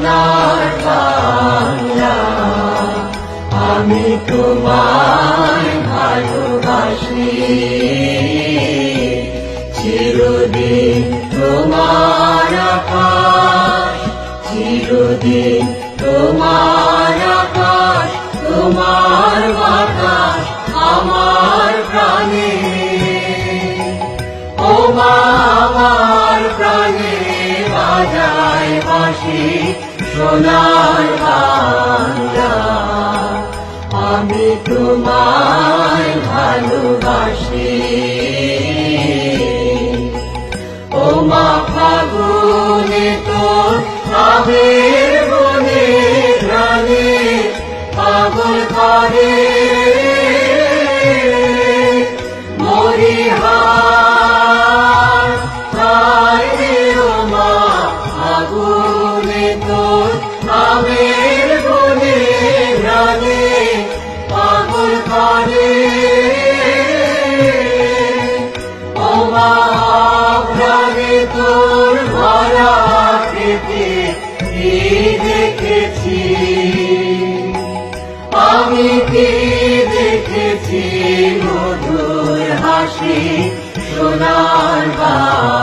সোনার বাংলা। আমি তোমায় ভালোবাসি, চিরদিন তোমার আকাশ, চিরদিন তোমার আকাশ, তোমার বাতাস আমার প্রাণে। ও মা আমার প্রাণে বাজায় বাঁশি সোনার বাংলা। আমি তোমায় ভালোবাসি। ও মা ফাগুনে তোর আবির বনে প্রাণে পাগল করে মরিহার হায় রে। ও মা ফাগুনে তোর আবির বনে প্রাণে পাগল করে। ও মা প্রাণে তোর ভরা খেতে কি দেখেছি, আমি কি দেখেছি মধুর হাসি সোনার বাংলা।